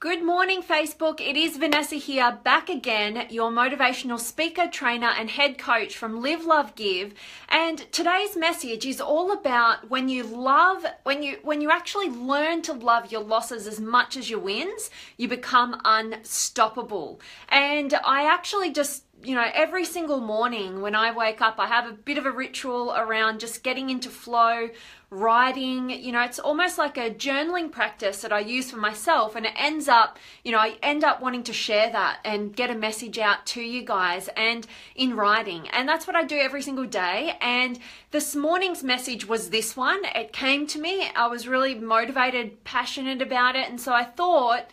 Good morning, Facebook. It is Vanessa here, back again, your motivational speaker, trainer, and head coach from Live, Love, Give. And today's message is all about when you actually learn to love your losses as much as your wins, you become unstoppable. And I actually just every single morning when I wake up, I have a bit of a ritual around just getting into flow, writing. It's almost like a journaling practice that I use for myself, and it ends up, I end up wanting to share that and get a message out to you guys and in writing. And that's what I do every single day. And this morning's message was this one. It came to me. I was really motivated, passionate about it. And so I thought,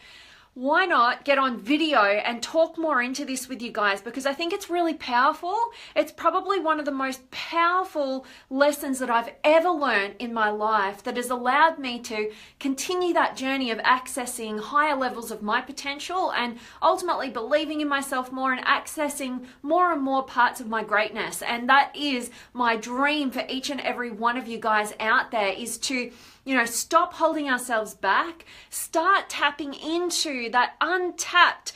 why not get on video and talk more into this with you guys, because I think it's really powerful. It's probably one of the most powerful lessons that I've ever learned in my life that has allowed me to continue that journey of accessing higher levels of my potential and ultimately believing in myself more and accessing more and more parts of my greatness. And that is my dream for each and every one of you guys out there, is to stop holding ourselves back, start tapping into that untapped,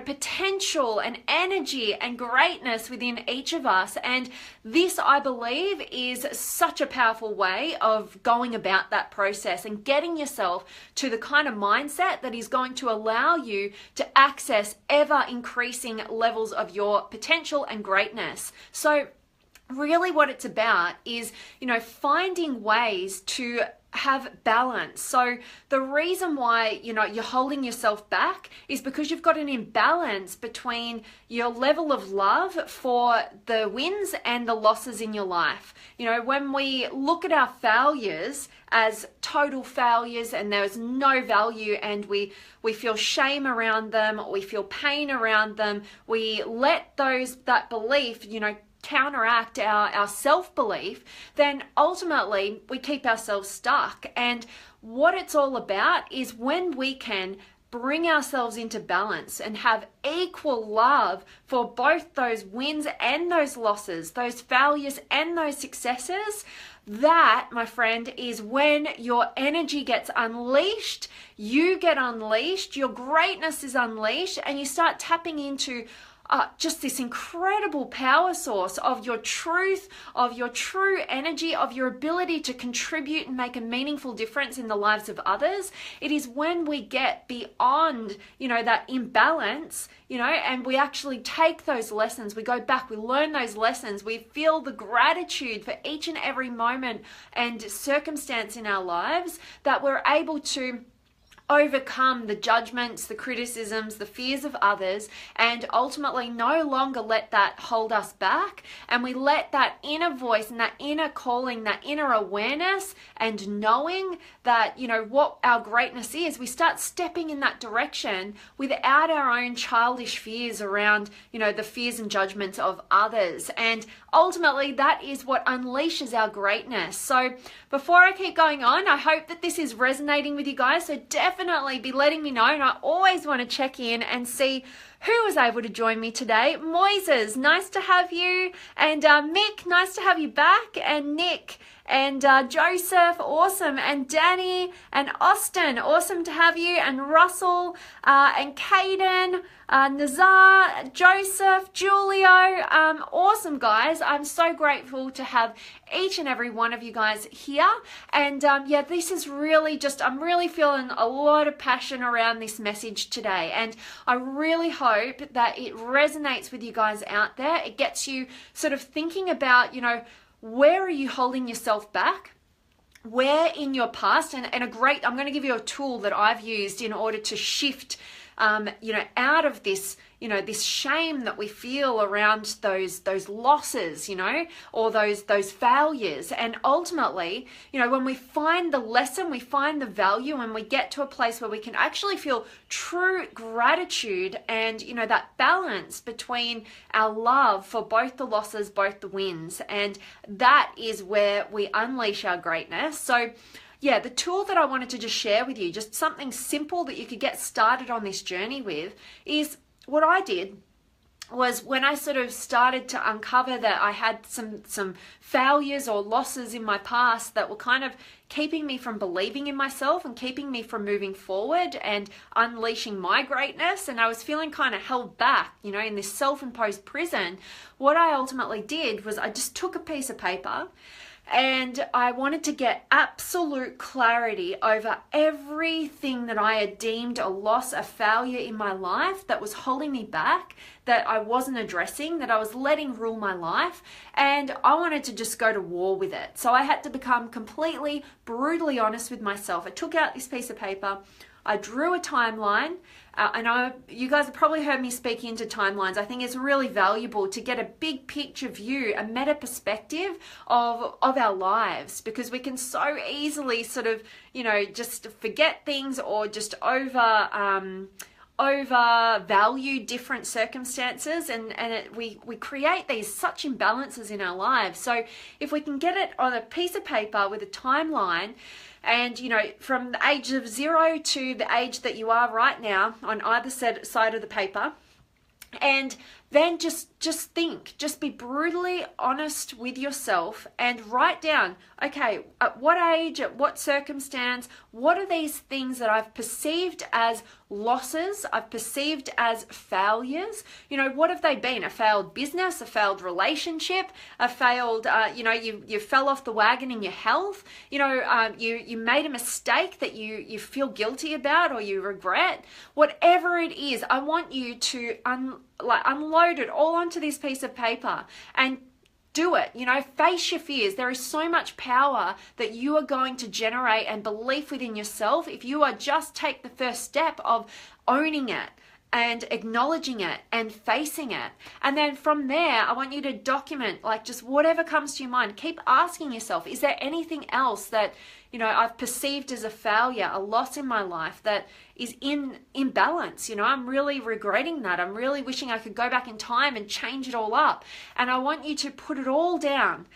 potential and energy and greatness within each of us. And this, I believe, is such a powerful way of going about that process and getting yourself to the kind of mindset that is going to allow you to access ever increasing levels of your potential and greatness. So really what it's about is, finding ways to have balance. So the reason why, you're holding yourself back is because you've got an imbalance between your level of love for the wins and the losses in your life. When we look at our failures as total failures and there's no value, and we feel shame around them, we feel pain around them, we let that belief, counteract our self-belief, then ultimately we keep ourselves stuck. And what it's all about is when we can bring ourselves into balance and have equal love for both those wins and those losses, those failures and those successes. That, my friend, is when your energy gets unleashed, you get unleashed, your greatness is unleashed, and you start tapping into just this incredible power source of your truth, of your true energy, of your ability to contribute and make a meaningful difference in the lives of others. It is when we get beyond, that imbalance, and we actually take those lessons, we go back, we learn those lessons, we feel the gratitude for each and every moment and circumstance in our lives, that we're able to overcome the judgments, the criticisms, the fears of others, and ultimately no longer let that hold us back. And we let that inner voice and that inner calling, that inner awareness and knowing that, what our greatness is, we start stepping in that direction without our own childish fears around, the fears and judgments of others. And ultimately that is what unleashes our greatness. So before I keep going on, I hope that this is resonating with you guys. So definitely be letting me know. And I always want to check in and see who was able to join me today. Moises, nice to have you. And Mick, nice to have you back. And Nick and Joseph, awesome. And Danny and Austin, awesome to have you. And Russell and Caden, Nazar, Joseph, Julio, awesome guys. I'm so grateful to have each and every one of you guys here. And this is really I'm really feeling a lot of passion around this message today. And I really hope that it resonates with you guys out there. It gets you sort of thinking about, where are you holding yourself back? Where in your past, and I'm going to give you a tool that I've used in order to shift out of this, this shame that we feel around those losses, or those failures. And ultimately, when we find the lesson, we find the value, and we get to a place where we can actually feel true gratitude and, that balance between our love for both the losses, both the wins. And that is where we unleash our greatness. So the tool that I wanted to just share with you, just something simple that you could get started on this journey with, is what I did was when I sort of started to uncover that I had some failures or losses in my past that were kind of, keeping me from believing in myself and keeping me from moving forward and unleashing my greatness. And I was feeling kind of held back, you know, in this self-imposed prison. What I ultimately did was I just took a piece of paper and I wanted to get absolute clarity over everything that I had deemed a loss, a failure in my life that was holding me back, that I wasn't addressing, that I was letting rule my life. And I wanted to just go to war with it. So I had to become completely, brutally honest with myself. I took out this piece of paper. I drew a timeline, you guys have probably heard me speak into timelines. I think it's really valuable to get a big picture view, a meta perspective of our lives, because we can so easily sort of, you know, just forget things or just overvalue different circumstances, and we create these such imbalances in our lives. So if we can get it on a piece of paper with a timeline, and, you know, from the age of 0 to the age that you are right now on either side of the paper, and then just think, just be brutally honest with yourself and write down, okay, at what age, at what circumstance, what are these things that I've perceived as losses, I've perceived as failures? You know, what have they been? A failed business, a failed relationship, a failed, you fell off the wagon in your health, you know, you made a mistake that you feel guilty about or you regret. Whatever it is, I want you to unload it all onto this piece of paper and do it. You know, face your fears. There is so much power that you are going to generate and belief within yourself if you are just take the first step of owning it and acknowledging it and facing it. And then from there, I want you to document, like, just whatever comes to your mind. Keep asking yourself, is there anything else that, you know, I've perceived as a failure, a loss in my life that is in imbalance? You know, I'm really regretting that. I'm really wishing I could go back in time and change it all up. And I want you to put it all down.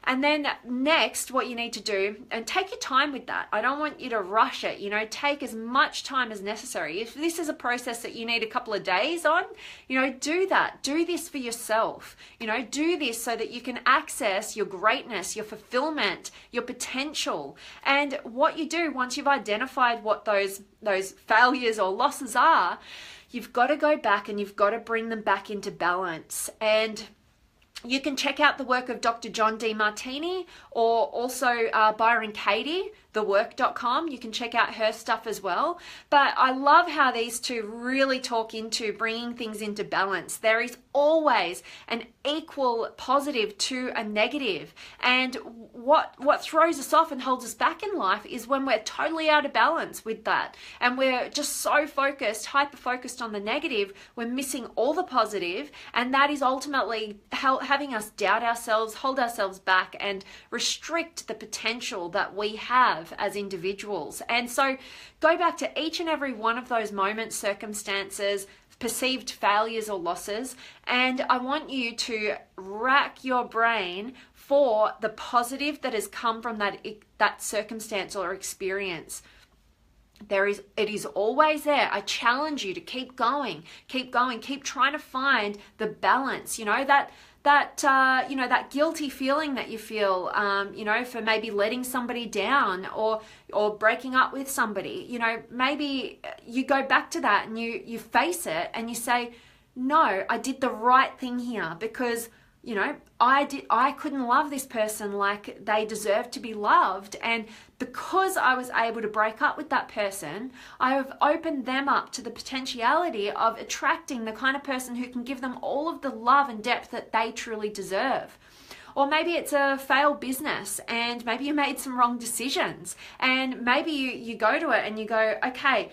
And then next, what you need to do, and take your time with that. I don't want you to rush it, you know, take as much time as necessary. If this is a process that you need a couple of days on, you know, do that. Do this for yourself. You know, do this so that you can access your greatness, your fulfillment, your potential. And what you do once you've identified what those failures or losses are, you've got to go back and you've got to bring them back into balance. And you can check out the work of Dr. John Demartini, or also Byron Katie, thework.com. You can check out her stuff as well. But I love how these two really talk into bringing things into balance. There is always an equal positive to a negative. And what throws us off and holds us back in life is when we're totally out of balance with that. And we're just so focused, hyper-focused on the negative, we're missing all the positive. And that is ultimately having us doubt ourselves, hold ourselves back, and restrict the potential that we have as individuals. And so go back to each and every one of those moments, circumstances, perceived failures or losses, and I want you to rack your brain for the positive that has come from that circumstance or experience. It is always there. I challenge you to keep going, keep trying to find the balance. You know, that guilty feeling that you feel, for maybe letting somebody down or breaking up with somebody. You know, maybe you go back to that and you face it and you say, no, I did the right thing here because, you know, I couldn't love this person like they deserve to be loved. And because I was able to break up with that person, I have opened them up to the potentiality of attracting the kind of person who can give them all of the love and depth that they truly deserve. Or maybe it's a failed business and maybe you made some wrong decisions, and maybe you go to it and you go, okay,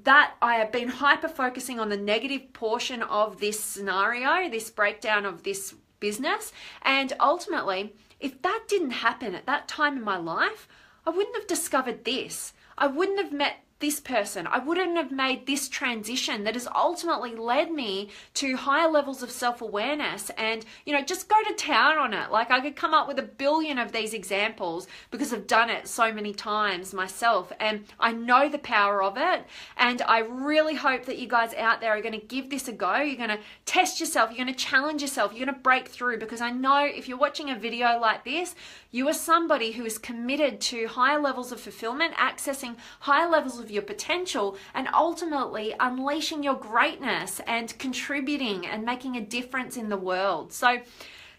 that I have been hyper focusing on the negative portion of this scenario, this breakdown of this business. And ultimately, if that didn't happen at that time in my life, I wouldn't have discovered this. I wouldn't have met this person. I wouldn't have made this transition that has ultimately led me to higher levels of self-awareness. And, just go to town on it. Like, I could come up with 1 billion of these examples because I've done it so many times myself. And I know the power of it. And I really hope that you guys out there are going to give this a go. You're going to test yourself. You're going to challenge yourself. You're going to break through, because I know if you're watching a video like this, you are somebody who is committed to higher levels of fulfillment, accessing higher levels of your potential, and ultimately unleashing your greatness and contributing and making a difference in the world. So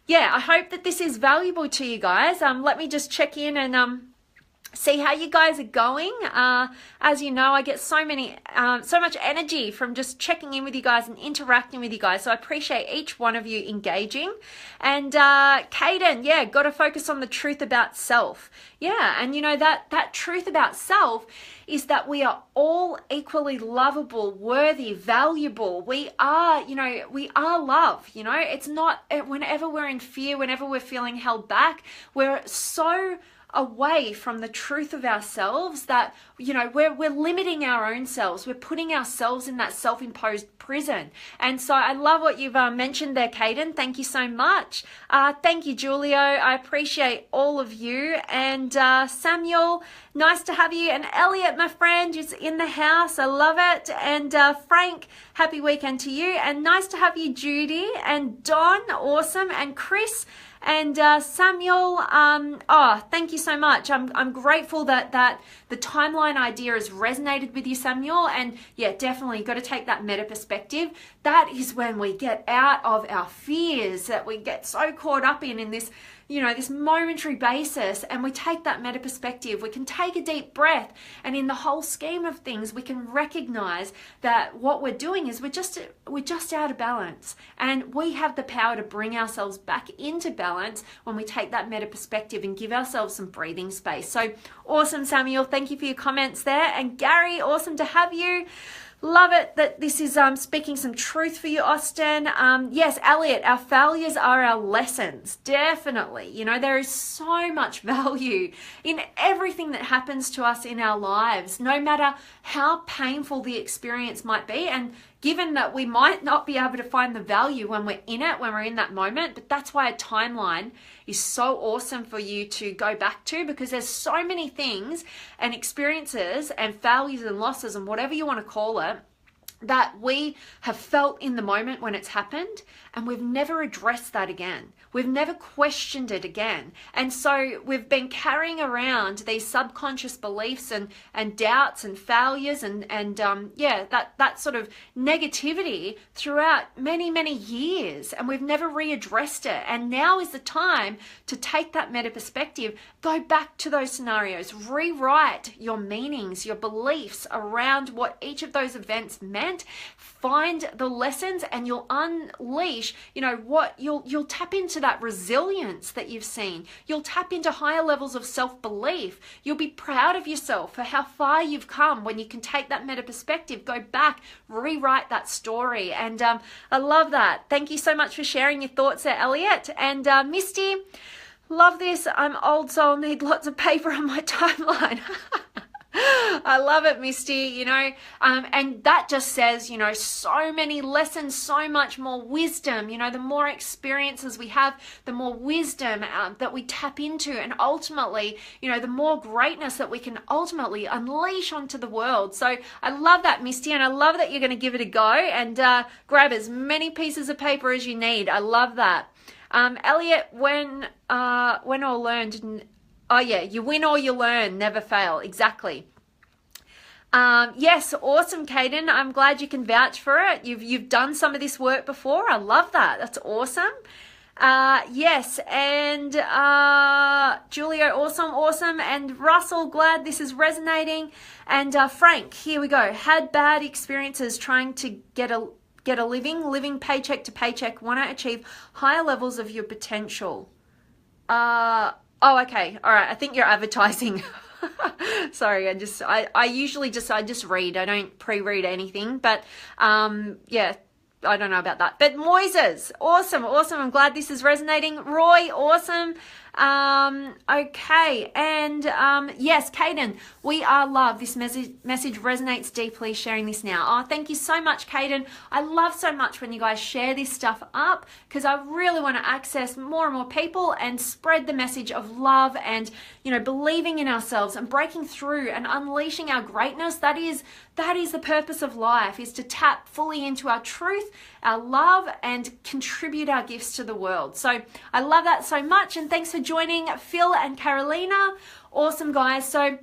yeah, I hope that this is valuable to you guys. Let me just check in and see how you guys are going. As you know, I get so much energy from just checking in with you guys and interacting with you guys. So I appreciate each one of you engaging. And Caden, yeah, got to focus on the truth about self. Yeah, and that truth about self is that we are all equally lovable, worthy, valuable. We are love. It's not whenever we're in fear, whenever we're feeling held back, we're so away from the truth of ourselves that we're limiting our own selves. We're putting ourselves in that self-imposed prison. And so I love what you've mentioned there, Caden. Thank you so much. Thank you, Julio. I appreciate all of you. And Samuel, nice to have you. And Elliot, my friend, is in the house. I love it. And Frank, happy weekend to you. And nice to have you, Judy. And Don, awesome. And Chris, and Samuel, thank you so much. I'm grateful that the timeline idea has resonated with you, Samuel. And yeah, definitely got to take that meta perspective. That is when we get out of our fears that we get so caught up in this, this momentary basis, and we take that meta perspective. We can take a deep breath, and in the whole scheme of things, we can recognize that what we're doing is we're just out of balance, and we have the power to bring ourselves back into balance when we take that meta perspective and give ourselves some breathing space. So awesome, Samuel. Thank you for your comments there. And Gary, awesome to have you. Love it that this is speaking some truth for you, Austin. Yes, Elliot, our failures are our lessons. Definitely. There is so much value in everything that happens to us in our lives, no matter how painful the experience might be. And given that we might not be able to find the value when we're in it, when we're in that moment, but that's why a timeline is so awesome for you to go back to, because there's so many things and experiences and failures and losses and whatever you want to call it that we have felt in the moment when it's happened, and we've never addressed that again. We've never questioned it again. And so we've been carrying around these subconscious beliefs and doubts and failures and that sort of negativity throughout many, many years, and we've never readdressed it. And now is the time to take that meta perspective, go back to those scenarios, rewrite your meanings, your beliefs around what each of those events meant, find the lessons, and you'll unleash, you'll tap into that resilience that you've seen. You'll tap into higher levels of self-belief. You'll be proud of yourself for how far you've come when you can take that meta perspective, go back, rewrite that story. And I love that. Thank you so much for sharing your thoughts there, Elliot. And Misty, love this. I'm old, so I'll need lots of paper on my timeline. I love it, Misty, and that just says, so many lessons, so much more wisdom, the more experiences we have, the more wisdom that we tap into, and ultimately, the more greatness that we can ultimately unleash onto the world. So I love that, Misty, and I love that you're going to give it a go and grab as many pieces of paper as you need. I love that. Elliot, when all learned, oh yeah, you win or you learn, never fail. Exactly. Yes, awesome, Caden. I'm glad you can vouch for it. You've done some of this work before. I love that. That's awesome. Yes, and Julio, awesome. And Russell, glad this is resonating. And Frank, here we go. Had bad experiences trying to get a living paycheck to paycheck. Want to achieve higher levels of your potential. Oh, okay. All right. I think you're advertising. Sorry, I usually just read. I don't pre-read anything, but yeah, I don't know about that. But Moises, awesome. I'm glad this is resonating. Roy, awesome. Okay, and yes, Caden, we are love. This message resonates deeply, sharing this now. Oh, thank you so much, Caden. I love so much when you guys share this stuff up, because I really want to access more and more people and spread the message of love and, you know, believing in ourselves and breaking through and unleashing our greatness. That is the purpose of life, is to tap fully into our truth, our love, and contribute our gifts to the world. So I love that so much, and thanks for joining, Phil and Carolina. Awesome, guys. So,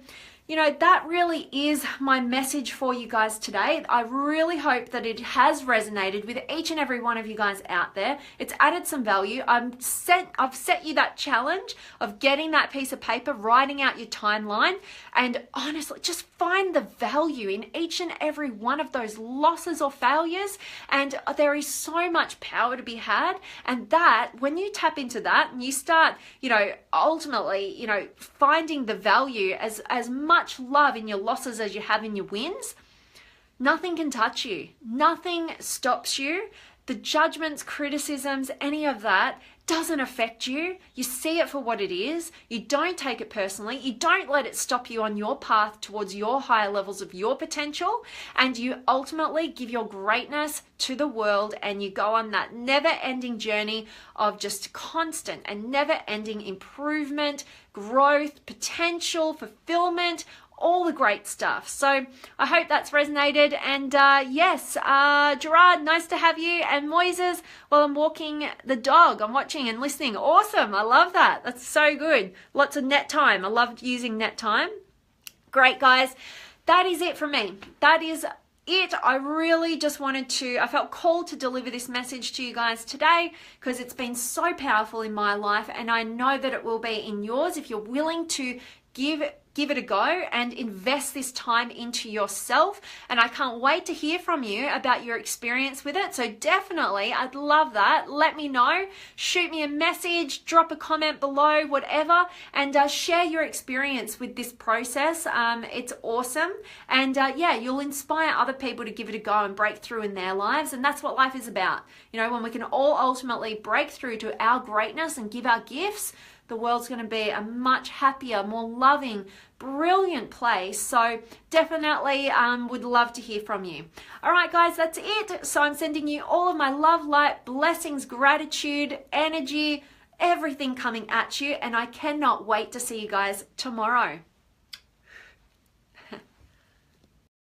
you know, that really is my message for you guys today. I really hope that it has resonated with each and every one of you guys out there. It's added some value. I've set you that challenge of getting that piece of paper, writing out your timeline, and honestly, just find the value in each and every one of those losses or failures. And there is so much power to be had. And that, when you tap into that and you start, you know, ultimately, you know, finding the value as much love in your losses as you have in your wins, nothing can touch you. Nothing stops you. The judgments, criticisms, any of that doesn't affect you. You see it for what it is. You don't take it personally. You don't let it stop you on your path towards your higher levels of your potential. And you ultimately give your greatness to the world, and you go on that never-ending journey of just constant and never-ending improvement, growth, potential, fulfillment, all the great stuff. So I hope that's resonated. And yes, Gerard, nice to have you. And Moises, well, I'm walking the dog. I'm watching and listening. Awesome. I love that. That's so good. Lots of net time. I love using net time. Great, guys. That is it from me. That is it. I really just I felt called to deliver this message to you guys today, because it's been so powerful in my life, and I know that it will be in yours if you're willing to give it a go and invest this time into yourself. And I can't wait to hear from you about your experience with it. So definitely, I'd love that. Let me know. Shoot me a message, drop a comment below, whatever, and share your experience with this process. It's awesome. And yeah, you'll inspire other people to give it a go and break through in their lives. And that's what life is about. You know, when we can all ultimately break through to our greatness and give our gifts, the world's going to be a much happier, more loving, brilliant place. So definitely would love to hear from you. All right, guys, that's it. So I'm sending you all of my love, light, blessings, gratitude, energy, everything coming at you. And I cannot wait to see you guys tomorrow.